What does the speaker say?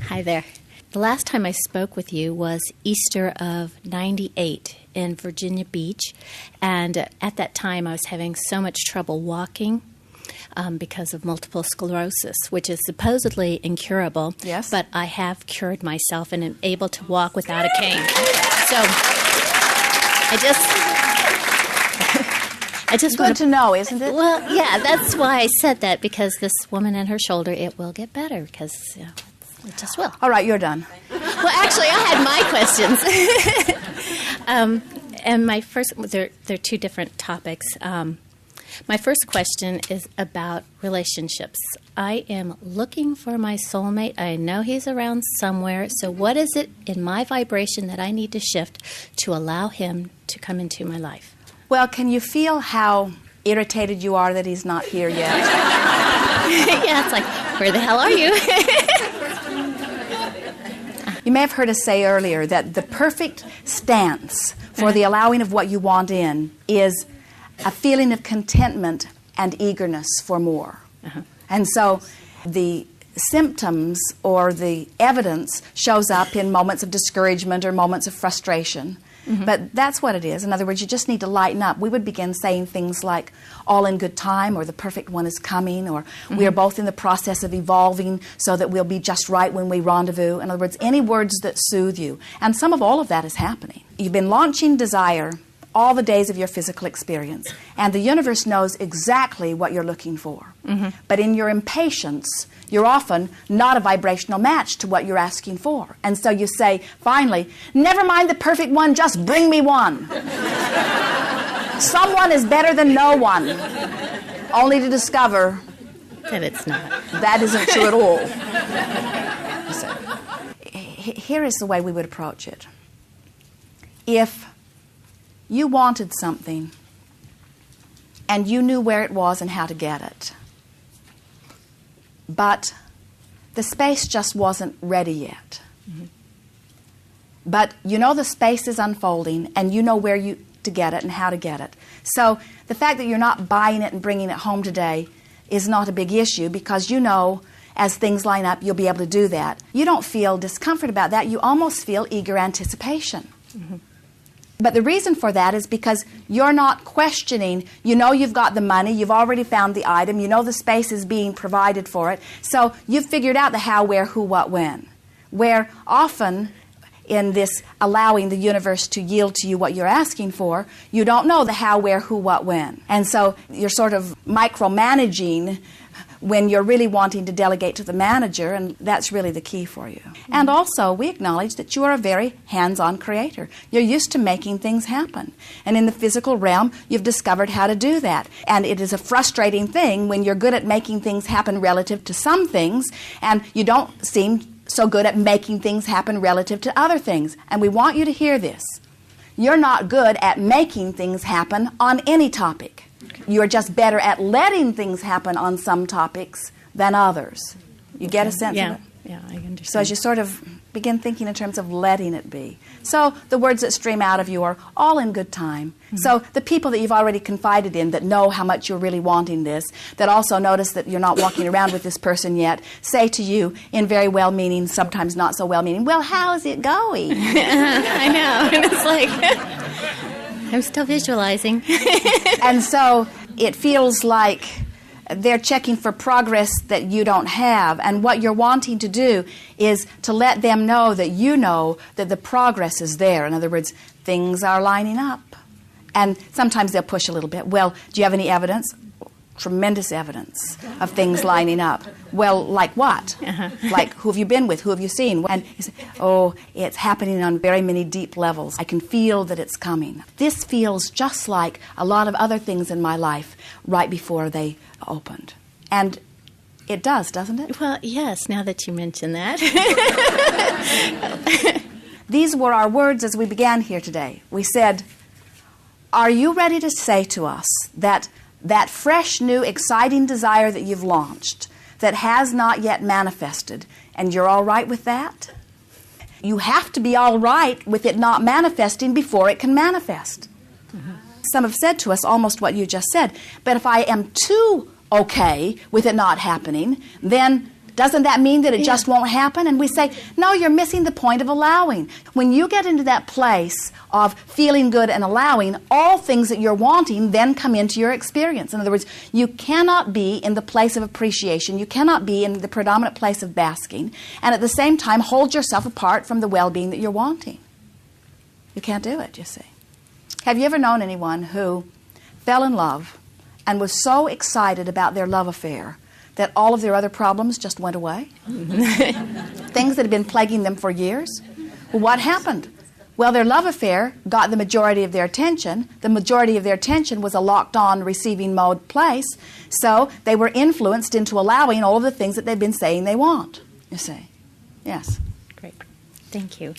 Hi there. The last time I spoke with you was Easter of '98 in Virginia Beach, and at that time I was having so much trouble walking because of multiple sclerosis, which is supposedly incurable. Yes. But I have cured myself and am able to walk without a cane. So I just Good to know, isn't it? Well, yeah, that's why I said that, because this woman and her shoulder, it will get better, because it just will. All right, you're done. Well, actually, I had my questions. And my first, they're two different topics. My first question is about relationships. I am looking for my soulmate. I know he's around somewhere. So what is it in my vibration that I need to shift to allow him to come into my life? Well, can you feel how irritated you are that he's not here yet? Yeah, it's like, where the hell are you? You may have heard us say earlier that the perfect stance for the allowing of what you want in is a feeling of contentment and eagerness for more. And so the symptoms or the evidence shows up in moments of discouragement or moments of frustration. But that's what it is. In other words, you just need to lighten up. We would begin saying things like, all in good time, or the perfect one is coming, or we are both in the process of evolving so that we'll be just right when we rendezvous. In other words, any words that soothe you. And some of all of that is happening. You've been launching desire all the days of your physical experience, and the universe knows exactly what you're looking for. But in your impatience, you're often not a vibrational match to what you're asking for. And so you say, finally, never mind the perfect one, just bring me one. Someone is better than no one, only to discover That it's not. that isn't true at all. So, here is the way we would approach it. If you wanted something and you knew where it was and how to get it, but the space just wasn't ready yet. But you know the space is unfolding and you know where to get it and how to get it. So the fact that you're not buying it and bringing it home today is not a big issue, because you know as things line up you'll be able to do that. You don't feel discomfort about that. You almost feel eager anticipation. But the reason for that is because you're not questioning. You know you've got the money, you've already found the item, you know the space is being provided for it, so you've figured out the how, where, who, what, when. Where often in this allowing the universe to yield to you what you're asking for, you don't know the how, where, who, what, when. And so you're sort of micromanaging when you're really wanting to delegate to the manager, and that's really the key for you. And also, we acknowledge that you are a very hands-on creator. You're used to making things happen. And in the physical realm, you've discovered how to do that. And it is a frustrating thing when you're good at making things happen relative to some things, and you don't seem so good at making things happen relative to other things. And we want you to hear this. You're not good at making things happen on any topic. You're just better at letting things happen on some topics than others. You get a sense of it? Yeah, I understand. So as you sort of begin thinking in terms of letting it be. So the words that stream out of you are all in good time. So the people that you've already confided in, that know how much you're really wanting this, that also notice that you're not walking around with this person yet, say to you in very well-meaning, sometimes not so well-meaning, well, how's it going? I know. And it's like, I'm still visualizing. And so it feels like they're checking for progress that you don't have. And what you're wanting to do is to let them know that you know that the progress is there. In other words, things are lining up. And sometimes they'll push a little bit. Well, do you have any evidence? Tremendous evidence of things lining up. Well, like what? Like, who have you been with? Who have you seen? And you say, oh, it's happening on very many deep levels. I can feel that it's coming. This feels just like a lot of other things in my life right before they opened. And it does, doesn't it? Well, yes, now that you mention that. These were our words as we began here today. We said, are you ready to say to us that fresh, new, exciting desire that you've launched, that has not yet manifested, and you're all right with that? You have to be all right with it not manifesting before it can manifest. Some have said to us almost what you just said, but if I am too okay with it not happening, then Doesn't that mean that it just won't happen? And we say, no, you're missing the point of allowing. When you get into that place of feeling good and allowing, all things that you're wanting then come into your experience. In other words, you cannot be in the place of appreciation. You cannot be in the predominant place of basking and at the same time hold yourself apart from the well-being that you're wanting. You can't do it, you see. Have you ever known anyone who fell in love and was so excited about their love affair that all of their other problems just went away? Things that had been plaguing them for years. Well, what happened? Well, their love affair got the majority of their attention. The majority of their attention was a locked-on receiving mode place, so they were influenced into allowing all of the things that they've been saying they want, you see. Yes. Great. Thank you.